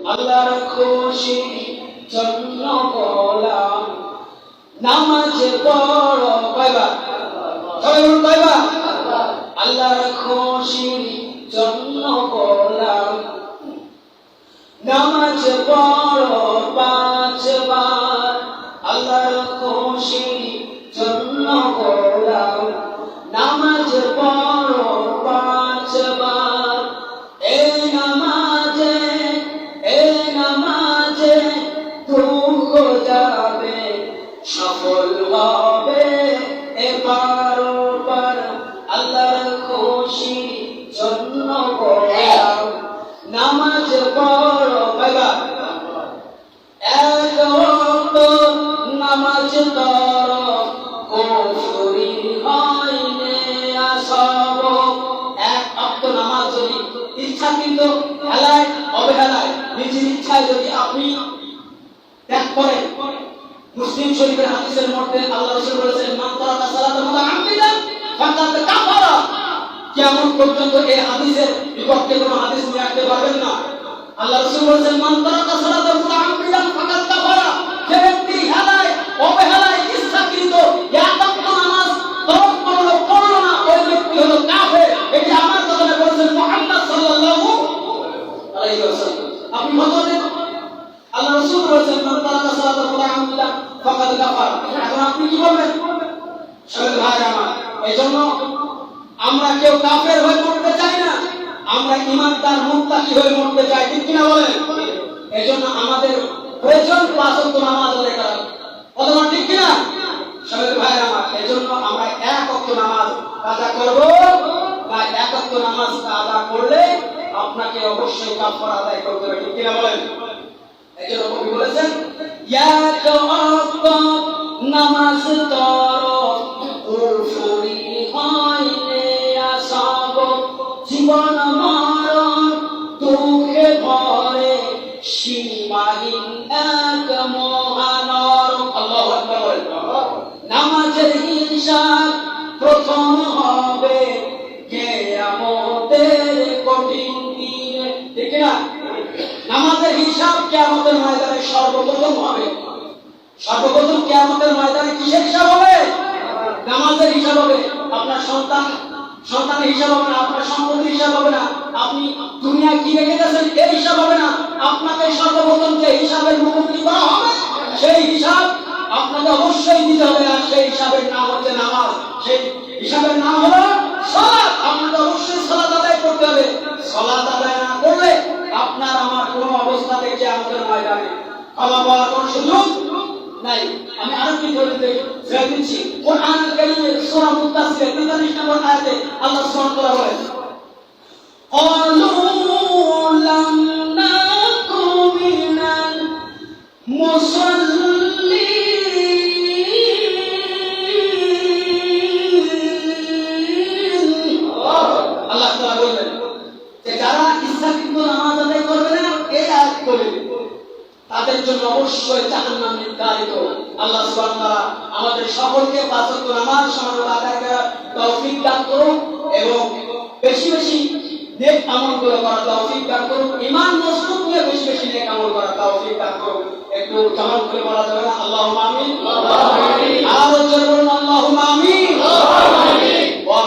আল্লাহর খুশি জন্য গোলাম নামাজ পড়ো কয়বার সবাই বলুন কয়বার আল্লাহর খুশি জন্য গোলাম নামাজ পড়ো পাঁচবার আল্লাহর খুশি জন্য গোলাম নামাজ পড়ো পাঁচবার এই নামাজে দুঃখ যাবে সফল হবে এবার ওপার আল্লাহর খুশি জন্য গোলাম নামাজ পড়ো কয়বার এক ওয়াক্ত নামাজ পড়ো কুফরি হইলে আসব এক ওয়াক্ত নামাজ যদি ইচ্ছাকৃত হেলায় অবহেলায় নিজের ইচ্ছায় যদি আপনি ত্যাগ করেন মুসলিম শরীফের হাদিসের মধ্যে আল্লাহ রাসূল বলেছেন মান তারাকা সালাতা মুতাআম্মিদান ফাকাদ কাফারা কিয়ামত পর্যন্ত এই হাদিসের বিপক্ষে কোনো হাদিস নিয়ে আসতে পারবেন না আল্লাহ রাসূল বলেছেন মান তারাকা সালাতা মুতাআম্মিদান ফাকাদ কাফারা যে ব্যক্তি হেলায় অবহেলায় ইচ্ছাকৃত এক ওয়াক্ত নামাজ তরক পড়লো না ওই ব্যক্তি হলো কাফের এটি আমার কথা বলেছেন মুহাম্মদ সাল্লাল্লাহু আলাইহি ওয়াসাল্লাম আপনি বলেন আল্লাহ রাসূল বলেছেন মান তারাকা সালাতা মুতাআম্মিদান ফাকাদ কাফারা এখন আপনি কি বলবেন সবাই ভাই আমার এইজন্য আমরা কেউ কাফের হয়ে মরতে চাই না আমরা ঈমানদার মুত্তাকি হয়ে মরতে চাই ঠিক কি না বলেন এইজন্য আমাদের প্রয়োজন পাঁচ ওয়াক্ত নামাজ আদায় করা অথবা ঠিক কি না সবাই ভাই আমার এইজন্য আমরা এক ওয়াক্ত নামাজ কাজা করব বা এক ওয়াক্ত নামাজ কাজা করলে আপনাকে অবশ্যই কাফারা আদায় করতে হবে ঠিক কি না বলেন এইজন্য কবি বলেছেন এক ওয়াক্ত নামাজ পড়ো কুফরি হইলে আসব জীবন মরণ দুঃখে ভরে সীমাহীন এক মহানর আল্লাহু আকবার নামাজের হিসাব প্রথম হবে কিয়ামতের কঠিন দিনে ঠিক না নামাজের হিসাব কিয়ামতের ময়দানে সর্বপ্রথম হবে সর্বপ্রথম কিয়ামতের ময়দানে কিসের হিসাব হবে নামাজের হিসাব হবে আপনার সন্তানের হিসাব হবে না আপনার সম্পত্তির হিসাব হবে না আপনি দুনিয়া কি রেখে গেছেন এই হিসাব হবে না আপনাকে সর্বপ্রথম যে হিসাবের মুখোমুখি করা হবে সেই হিসাব আপনাকে অবশ্যই দিতে হবে আর সেই হিসাবের নাম হচ্ছে নামাজ সেই হিসাবের নাম হলো সালাত আপনাকে অবশ্যই সালাত আদায় করতে হবে সালাত আদায় না করলে আপনার আমার কোনো অবস্থাতে কিয়ামতের ময়দানে ক্ষমা পাওয়ার কোনো সুযোগ নাই আমি আরেকটি বলতে চাইছি কোরআনুল কারীমের সূরা মুত্তাসির 43 নম্বর আয়াতে আল্লাহ সুবহানাহু ওয়া তাআলা বলেন ক্বালু লাম নাকু মিনাল মুসাল্লিন আল্লাহ তাআলা বলেন যে যারা ইচ্ছাকৃত নামাজ আদায় করবে না এই আয়াত বলে তাদের জন্য অবশ্যই জাহান্নাম নির্ধারিত আল্লাহ সুবহানাহু ওয়া তাআলা আমাদের সকলকে পাঁচ ওয়াক্ত নামাজ সমানভাবে আদায় করার তৌফিক দান করুন এবং বেশি বেশি নেক আমল করার তৌফিক দান করুন ঈমান মজবুত হয়ে বেশি বেশি নেক আমল করার তৌফিক দান করুন একটু জামান করে বলা যাবে না আল্লাহুম্মা আমিন আল্লাহুম্মা আমিন আর জোরে বলুন আল্লাহুম্মা আমিন আমিন ওয়া